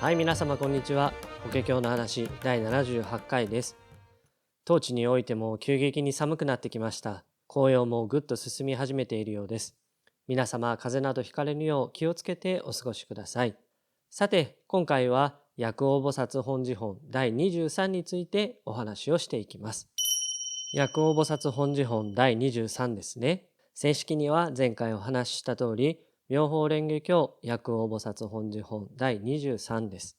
はい、皆様こんにちは。法華経の話第78回です。当地においても急激に寒くなってきました。紅葉もぐっと進み始めているようです。皆様、風邪などひかれぬよう気をつけてお過ごしください。さて、今回は薬王菩薩本事本第23についてお話をしていきます。薬王菩薩本事本第23ですね。正式には前回お話しした通り、妙法蓮華経薬王菩薩本事本第23です。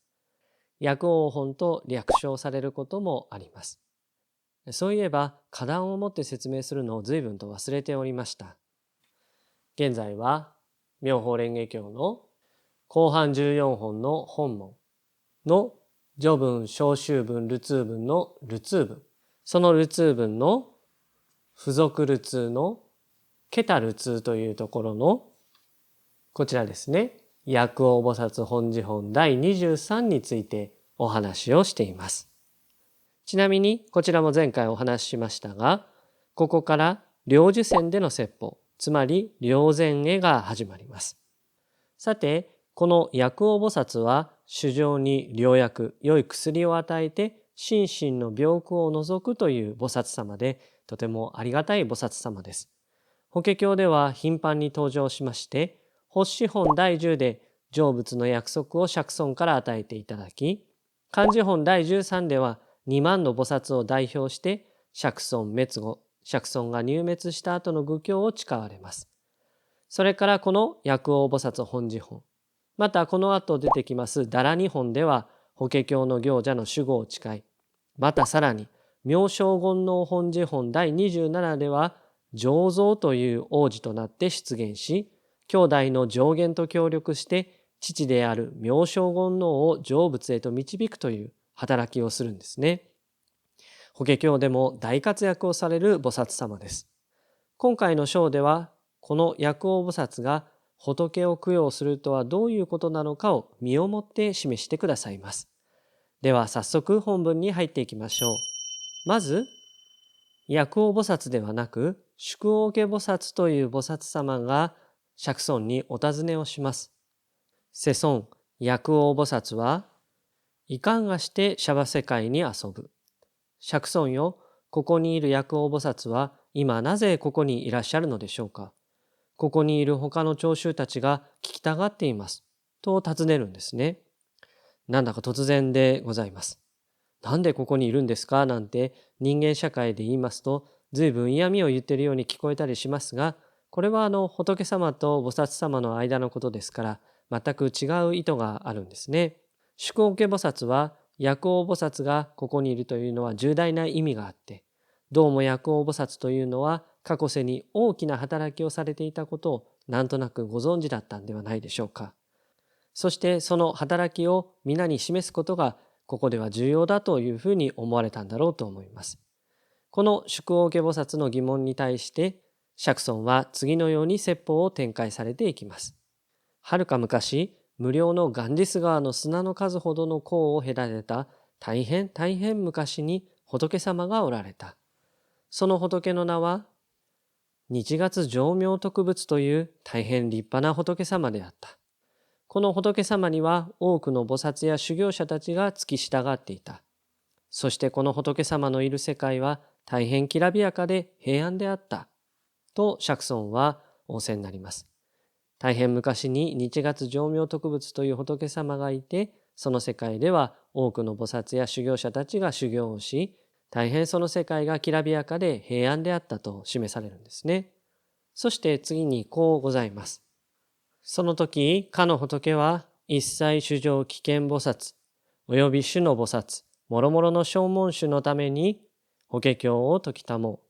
薬王本と略称されることもあります。そういえば、花壇をもって説明するのを随分と忘れておりました。現在は、妙法蓮華経の後半14本の本文の序文、小集文、流通文の流通文、その流通文の付属流通のケタ流通というところのこちらですね、薬王菩薩本事本第23についてお話をしています。ちなみにこちらも前回お話ししましたが、ここから領受線での説法、つまり領前へが始まります。さて、この薬王菩薩は衆生に良薬、良い薬を与えて心身の病苦を除くという菩薩様で、とてもありがたい菩薩様です。法華経では頻繁に登場しまして、法師本第10で成仏の約束を釈尊から与えていただき、漢字本第13では2万の菩薩を代表して釈尊滅後、釈尊が入滅した後の愚教を誓われます。それからこの薬王菩薩本事本、またこの後出てきます堕羅日本では法華経の行者の守護を誓い、またさらに妙正言能本事本第27では浄蔵という王子となって出現し、兄弟の上限と協力して父である妙正言能を成仏へと導くという働きをするんですね。法華経でも大活躍をされる菩薩様です。今回の章ではこの薬王菩薩が仏を供養するとはどういうことなのかを身をもって示してくださいます。では早速本文に入っていきましょう。まず薬王菩薩ではなく宿王家菩薩という菩薩様が釈尊にお尋ねをします。世尊、薬王菩薩はいかんがして娑婆世界に遊ぶ。釈尊よ、ここにいる薬王菩薩は今なぜここにいらっしゃるのでしょうか。ここにいる他の聴衆たちが聞きたがっています。と尋ねるんですね。なんだか突然でございます。なんでここにいるんですかなんて人間社会で言いますと随分嫌味を言っているように聞こえたりしますが、これは仏様と菩薩様の間のことですから全く違う意図があるんですね。宿王家菩薩は薬王菩薩がここにいるというのは重大な意味があって、どうも薬王菩薩というのは過去世に大きな働きをされていたことをなんとなくご存知だったんではないでしょうか。そしてその働きを皆に示すことがここでは重要だというふうに思われたんだろうと思います。この宿王家菩薩の疑問に対して釈尊は次のように説法を展開されていきます。はるか昔、無料のガンジス川の砂の数ほどの河を隔てた大変昔に仏様がおられた。その仏の名は日月浄明特仏という大変立派な仏様であった。この仏様には多くの菩薩や修行者たちが付き従っていた。そしてこの仏様のいる世界は大変きらびやかで平安であった。と釈尊は仰せになります。大変昔に日月浄明特仏という仏様がいて、その世界では多くの菩薩や修行者たちが修行をし、大変その世界がきらびやかで平安であったと示されるんですね。そして次にこうございます。その時、かの仏は一切衆生危険菩薩、および種の菩薩、もろもろの正門種のために法華経を説きたもう。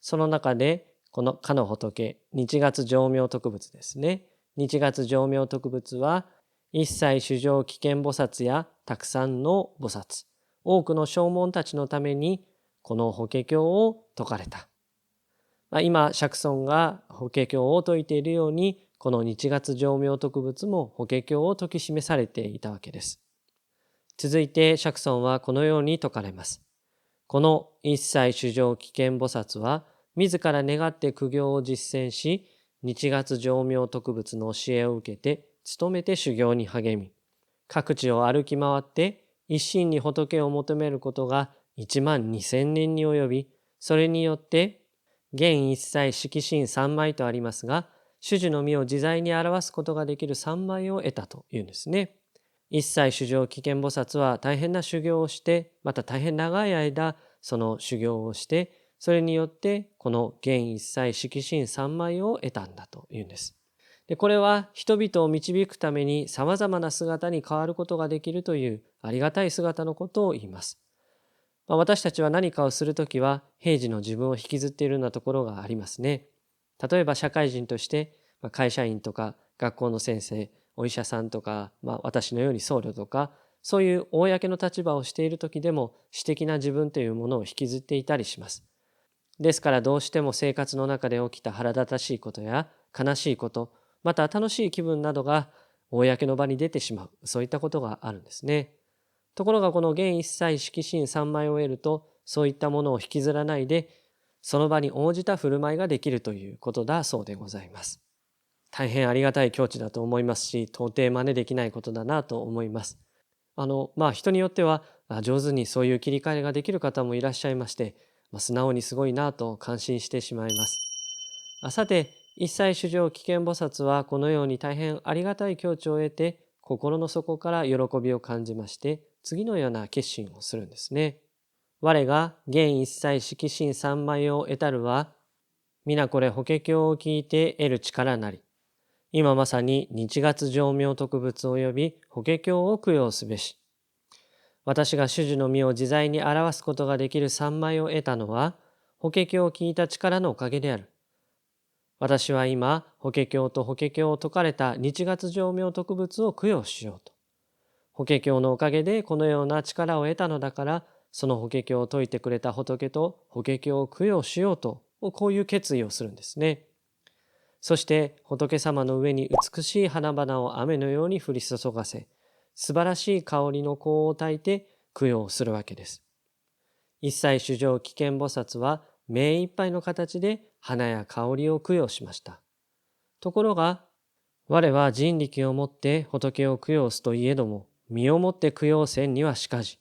その中で、このかの仏、日月浄明特仏ですね。日月浄明特仏は、一切衆生危険菩薩やたくさんの菩薩、多くの正門たちのために、この法華経を説かれた。今、釈尊が法華経を説いているように、この日月浄明特仏も法華経を説き示されていたわけです。続いて釈尊はこのように説かれます。この一切衆生危険菩薩は、自ら願って苦行を実践し、日月浄明特仏の教えを受けて、努めて修行に励み、各地を歩き回って一心に仏を求めることが12000年に及び、それによって現一切色心三昧とありますが、種々の身を自在に表すことができる三昧を得たというんですね。一切衆生危険菩薩は大変な修行をして、また大変長い間その修行をして、それによってこの現一切色心三昧を得たんだというんです。で、これは人々を導くためにさまざまな姿に変わることができるというありがたい姿のことを言います。私たちは何かをするときは平時の自分を引きずっているようなところがありますね。例えば社会人として会社員とか学校の先生、お医者さんとか、私のように僧侶とか、そういう公の立場をしているときでも私的な自分というものを引きずっていたりします。ですからどうしても生活の中で起きた腹立たしいことや悲しいこと、また楽しい気分などが公の場に出てしまう、そういったことがあるんですね。ところがこの現一切色心三昧を得ると、そういったものを引きずらないで、その場に応じた振る舞いができるということだそうでございます。大変ありがたい境地だと思いますし、到底真似できないことだなと思います。人によっては上手にそういう切り替えができる方もいらっしゃいまして、素直にすごいなと感心してしまいます。さて、一切衆生危険菩薩はこのように大変ありがたい境地を得て、心の底から喜びを感じまして、次のような決心をするんですね。我が現一切色心三昧を得たるは、皆これ法華経を聞いて得る力なり。今まさに日月上明特仏及び法華経を供養すべし。私が種々の身を自在に表すことができる三昧を得たのは、法華経を聞いた力のおかげである。私は今、法華経と法華経を説かれた日月上明特仏を供養しようと。法華経のおかげでこのような力を得たのだから、その法華経を説いてくれた仏と法華経を供養しようと、こういう決意をするんですね。そして仏様の上に美しい花々を雨のように降り注がせ、素晴らしい香りの香を焚いて供養するわけです。一切衆生危険菩薩は目いっぱいの形で花や香りを供養しました。ところが、我は人力をもって仏を供養すといえども、身をもって供養せんにはしかじ。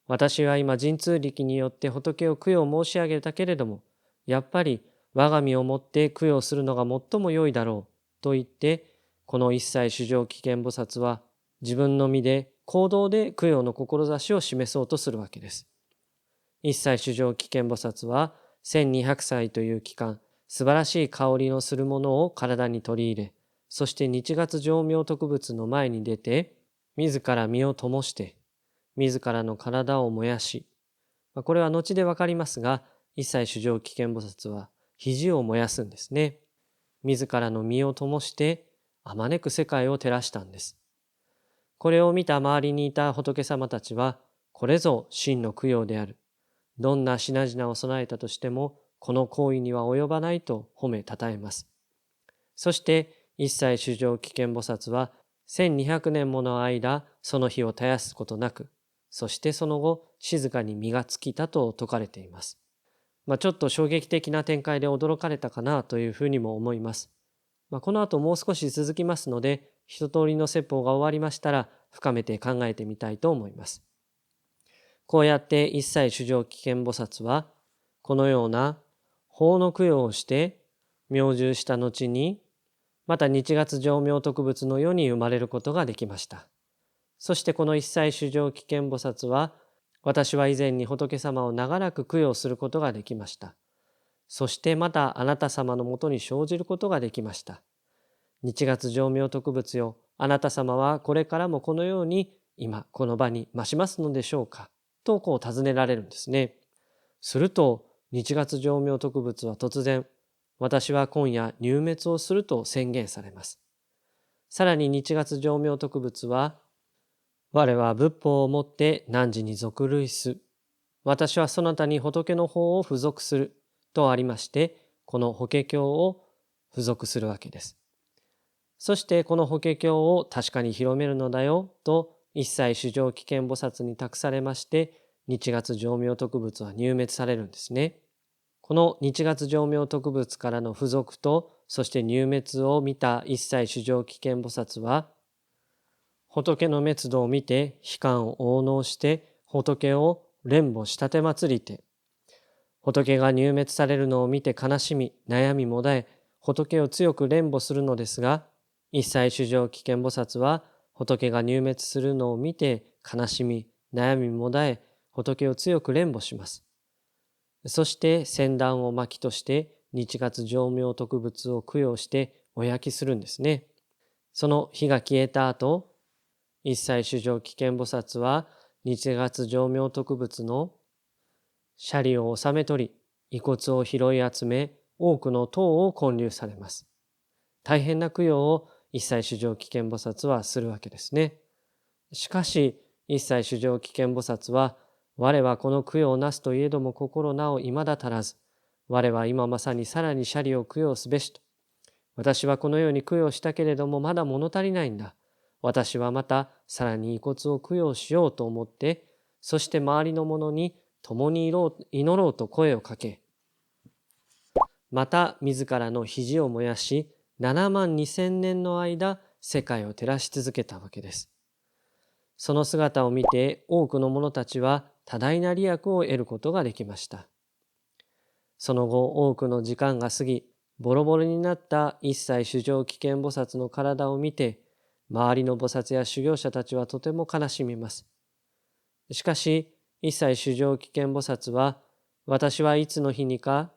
私は今神通力によって仏を供養申し上げたけれども、やっぱり我が身をもって供養するのが最も良いだろうと言って、この一切衆生危険菩薩は自分の身で行動で供養の志を示そうとするわけです。一切衆生危険菩薩は1200歳という期間、素晴らしい香りのするものを体に取り入れ、そして日月上明特仏の前に出て、自ら身を灯して、自らの体を燃やし、これは後でわかりますが、一切衆生危険菩薩は肘を燃やすんですね。自らの身を灯して、あまねく世界を照らしたんです。これを見た周りにいた仏様たちは、これぞ真の供養である。どんな品々を備えたとしても、この行為には及ばないと褒めたたえます。そして一切衆生危険菩薩は1200年もの間その火を絶やすことなく、そしてその後静かに身が尽きたと説かれています。ちょっと衝撃的な展開で驚かれたかなというふうにも思います。この後もう少し続きますので、一通りの説法が終わりましたら深めて考えてみたいと思います。こうやって一切衆生危険菩薩はこのような法の供養をして明住した後に、また日月上明特仏の世に生まれることができました。そしてこの一切衆生危険菩薩は、私は以前に仏様を長らく供養することができました。そしてまたあなた様のもとに生じることができました。日月上明特仏よ、あなた様はこれからもこのように今この場に増しますのでしょうかと尋ねられるんですね。すると日月上明特仏は突然、私は今夜入滅をすると宣言されます。さらに日月上明特仏は、我は仏法をもって汝に属類す。私はそなたに仏の法を付属するとありまして、この法華経を付属するわけです。そしてこの法華経を確かに広めるのだよと一切衆生危険菩薩に託されまして、日月上明特仏は入滅されるんですね。この日月上明特仏からの付属と、そして入滅を見た一切衆生危険菩薩は、仏の滅度を見て悲観を応納して仏を連母したて祭りて、仏が入滅されるのを見て悲しみ悩みもだえ仏を強く連母するのですが、一切衆生危険菩薩は仏が入滅するのを見て悲しみ悩みもだえ仏を強く連母します。そして先団を巻として日月浄明特仏を供養してお焼きするんですね。その火が消えた後、一切衆生危険菩薩は日月浄明特仏の舎利を納め取り、遺骨を拾い集め、多くの塔を建立されます。大変な供養を一切衆生危険菩薩はするわけですね。しかし、一切衆生危険菩薩は、我はこの供養をなすといえども心なお未だ足らず、我は今まさにさらに舎利を供養すべしと。私はこのように供養したけれどもまだ物足りないんだ。私はまたさらに遺骨を供養しようと思って、そして周りの者に共に祈ろうと声をかけ、また自らの肘を燃やし、7万2,000年の間世界を照らし続けたわけです。その姿を見て多くの者たちは多大な利益を得ることができました。その後多くの時間が過ぎ、ボロボロになった一切衆生危険菩薩の体を見て、周りの菩薩や修行者たちはとても悲しみます。しかし、一切衆生危険菩薩は、私はいつの日にか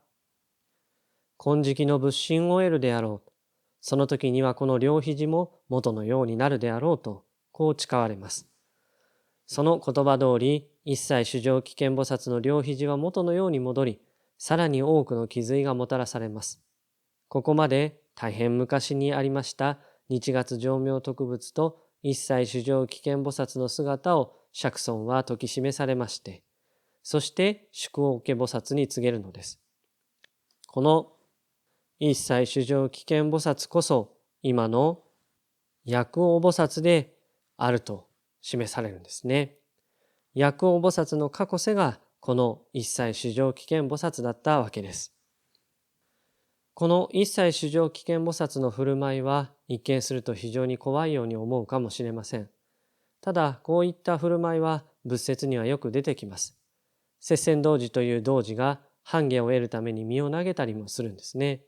金色の仏心を得るであろう。その時にはこの両肘も元のようになるであろうと、こう誓われます。その言葉通り、一切衆生危険菩薩の両肘は元のように戻り、さらに多くの気髄がもたらされます。ここまで大変昔にありました日月浄明特仏と一切衆生危険菩薩の姿を釈尊は説き示されまして、そして宿王家菩薩に告げるのです。この一切衆生危険菩薩こそ今の薬王菩薩であると示されるんですね。薬王菩薩の過去世がこの一切衆生危険菩薩だったわけです。この一切衆生危険菩薩の振る舞いは一見すると非常に怖いように思うかもしれません。ただこういった振る舞いは仏説にはよく出てきます。摂仙童子という童子が半下を得るために身を投げたりもするんですね。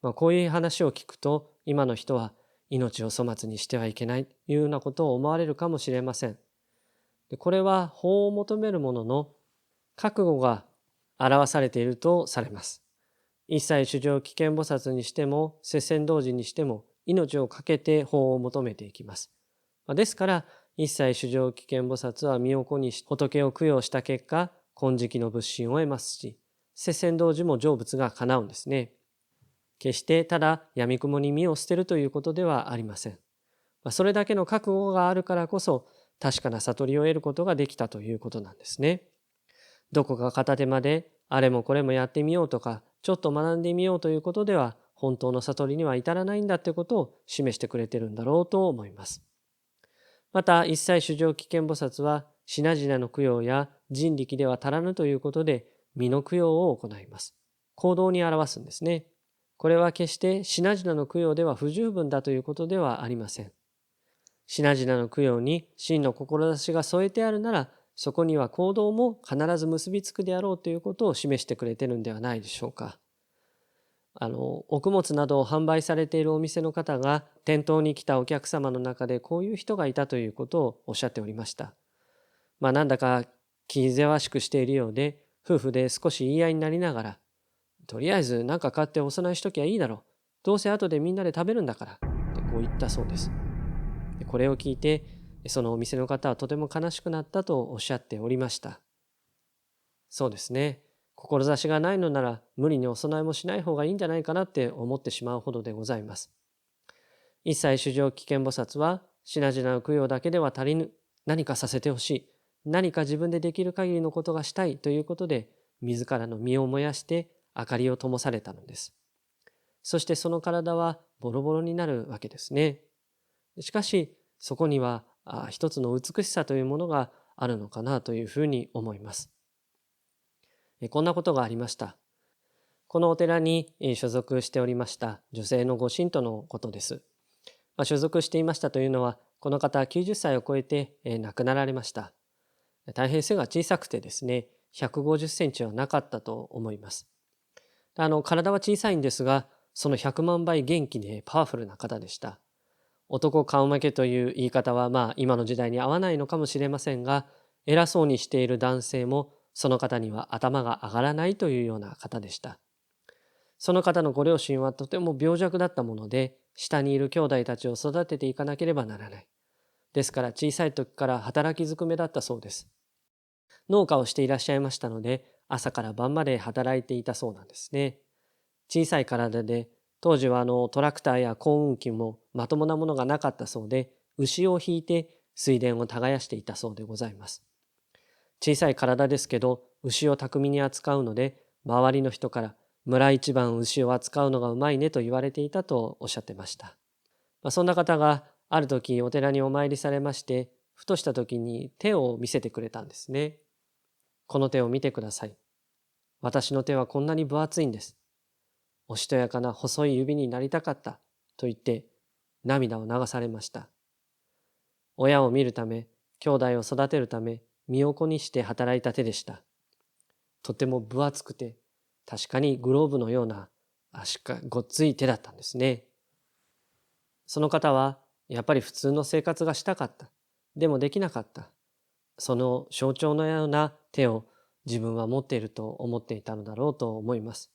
こういう話を聞くと今の人は命を粗末にしてはいけないというようなことを思われるかもしれません。これは法を求める者の覚悟が表されているとされます。一切衆生危険菩薩にしても摂仙童子にしても命を懸けて法を求めていきます。ですから一切衆生危険菩薩は身を粉にし仏を供養した結果金色の仏心を得ますし、摂仙童子も成仏が叶うんですね。決してただ闇雲に身を捨てるということではありません。それだけの覚悟があるからこそ確かな悟りを得ることができたということなんですね。どこか片手間であれもこれもやってみようとかちょっと学んでみようということでは本当の悟りには至らないんだということを示してくれているんだろうと思います。また一切衆生危険菩薩は品々の供養や人力では足らぬということで身の供養を行います。行動に表すんですね。これは決して品々の供養では不十分だということではありません。品々の供養に真の志が添えてあるなら、そこには行動も必ず結びつくであろうということを示してくれているんではないでしょうか。穀物などを販売されているお店の方が店頭に来たお客様の中でこういう人がいたということをおっしゃっておりました。なんだか気ぜわしくしているようで、夫婦で少し言い合いになりながら、とりあえず何か買ってお供えしときゃいいだろう。どうせ後でみんなで食べるんだから。ってこう言ったそうです。これを聞いて、そのお店の方はとても悲しくなったとおっしゃっておりました。そうですね。志がないのなら無理にお供えもしない方がいいんじゃないかなって思ってしまうほどでございます。一切衆生危険菩薩は品々の供養だけでは足りぬ。何かさせてほしい。何か自分でできる限りのことがしたいということで自らの身を燃やして明かりを灯されたのです。そしてその体はボロボロになるわけですね。しかしそこには一つの美しさというものがあるのかなというふうに思います。こんなことがありました。このお寺に所属しておりました女性のご信徒のことです。所属していましたというのはこの方は90歳を超えて亡くなられました。大変背が小さくてですね、150センチはなかったと思います。体は小さいんですが、その100万倍元気でパワフルな方でした。男顔負けという言い方は今の時代に合わないのかもしれませんが、偉そうにしている男性もその方には頭が上がらないというような方でした。その方のご両親はとても病弱だったもので、下にいる兄弟たちを育てていかなければならない。ですから小さい時から働きずくめだったそうです。農家をしていらっしゃいましたので、朝から晩まで働いていたそうなんですね。小さい体で、当時はトラクターや耕運機もまともなものがなかったそうで、牛を引いて水田を耕していたそうでございます。小さい体ですけど、牛を巧みに扱うので、周りの人から村一番牛を扱うのがうまいねと言われていたとおっしゃってました。そんな方がある時お寺にお参りされまして、ふとした時に手を見せてくれたんですね。この手を見てください。私の手はこんなに分厚いんです。おしとやかな細い指になりたかったと言って涙を流されました。親を見るため、兄弟を育てるため、身を粉にして働いた手でした。とても分厚くて、確かにグローブのようなごっつい手だったんですね。その方はやっぱり普通の生活がしたかった。でもできなかった。その象徴のような手を自分は持っていると思っていたのだろうと思います。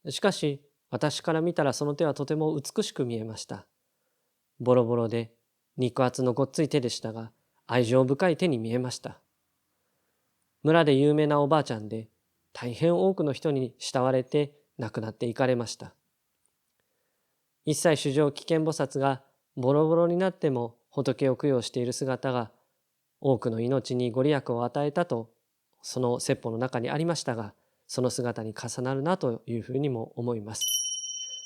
しかし私から見たらその手はとても美しく見えました。ボロボロで肉厚のごっつい手でしたが、愛情深い手に見えました。村で有名なおばあちゃんで、大変多くの人に慕われて亡くなっていかれました。一切衆生危険菩薩がボロボロになっても仏を供養している姿が多くの命にご利益を与えたとその説法の中にありましたが、その姿に重なるなというふうにも思います。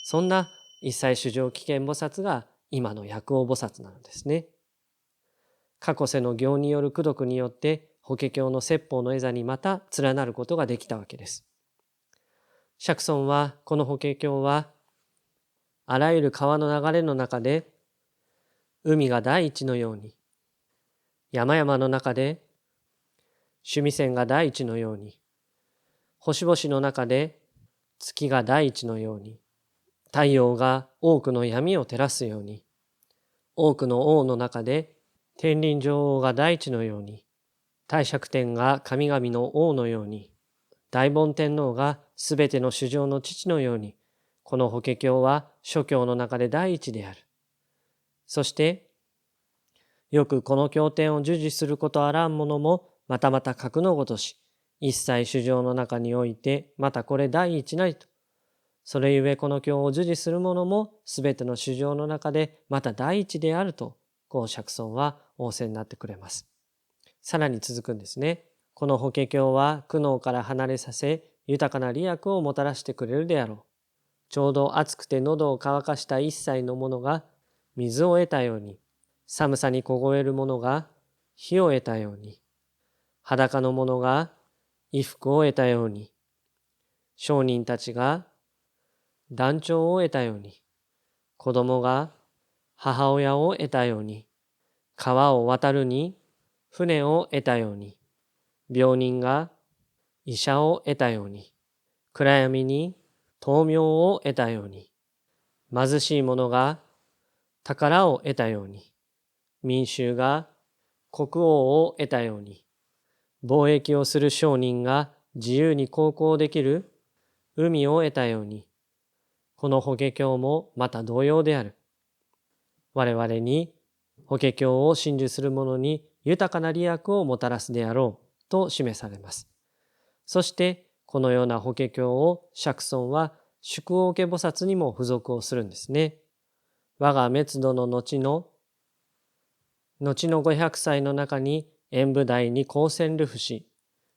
そんな一切衆生危険菩薩が今の薬王菩薩なのですね。過去世の行による功徳によって法華経の説法の絵座にまた連なることができたわけです。釈尊はこの法華経はあらゆる川の流れの中で海が大地のように、山々の中で須弥山が大地のように、星々の中で月が大地のように、太陽が多くの闇を照らすように、多くの王の中で天輪女王が大地のように、帝釈天が神々の王のように、大梵天皇がすべての衆生の父のように、この法華経は諸経の中で第一である。そして、よくこの経典を授受することあらんものも、またまた格のごとし、一切衆生の中において、またこれ第一なりと。それゆえこの経を授受するものも、すべての衆生の中でまた第一であると、こう釈尊は仰せになってくれます。さらに続くんですね。この法華経は苦悩から離れさせ、豊かな利益をもたらしてくれるであろう。ちょうど暑くて喉を乾かした一切のものが水を得たように、寒さに凍えるものが火を得たように、裸のものが衣服を得たように、商人たちが団長を得たように、子供が母親を得たように、川を渡るに船を得たように、病人が医者を得たように、暗闇に灯明を得たように、貧しい者が宝を得たように、民衆が国王を得たように、貿易をする商人が自由に航行できる海を得たように、この法華経もまた同様である。我々に法華経を信受する者に豊かな利益をもたらすであろうと示されます。そしてこのような法華経を釈尊は宿王家菩薩にも付属をするんですね。我が滅度の後の500歳の中に演武大に光線流布し、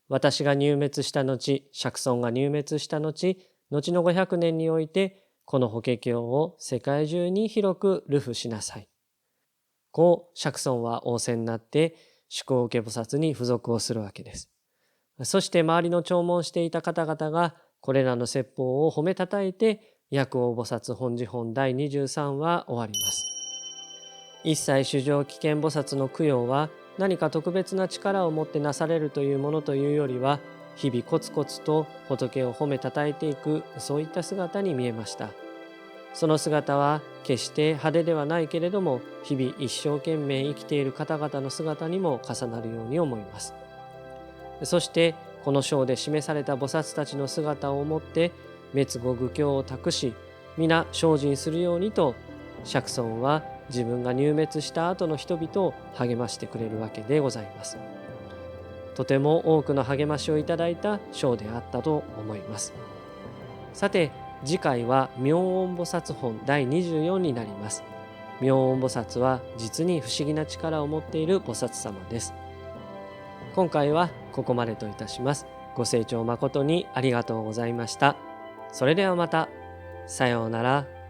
私が入滅した後、釈尊が入滅した後、後の500年においてこの法華経を世界中に広く流布しなさい。こう釈尊は仰せになって宿王家菩薩に付属をするわけです。そして周りの弔問していた方々がこれらの説法を褒めたたえて薬王菩薩本事本第23は終わります。一切衆生危険菩薩の供養は何か特別な力を持ってなされるというものというよりは、日々コツコツと仏を褒めたたえていく、そういった姿に見えました。その姿は決して派手ではないけれども、日々一生懸命生きている方々の姿にも重なるように思います。そしてこの章で示された菩薩たちの姿を思って滅後愚教を託し、皆精進するようにと釈尊は自分が入滅した後の人々を励ましてくれるわけでございます。とても多くの励ましをいただいた章であったと思います。さて次回は妙音菩薩本第24になります。妙音菩薩は実に不思議な力を持っている菩薩様です。今回はここまでといたします。ご清聴誠にありがとうございました。それではまた。さようなら。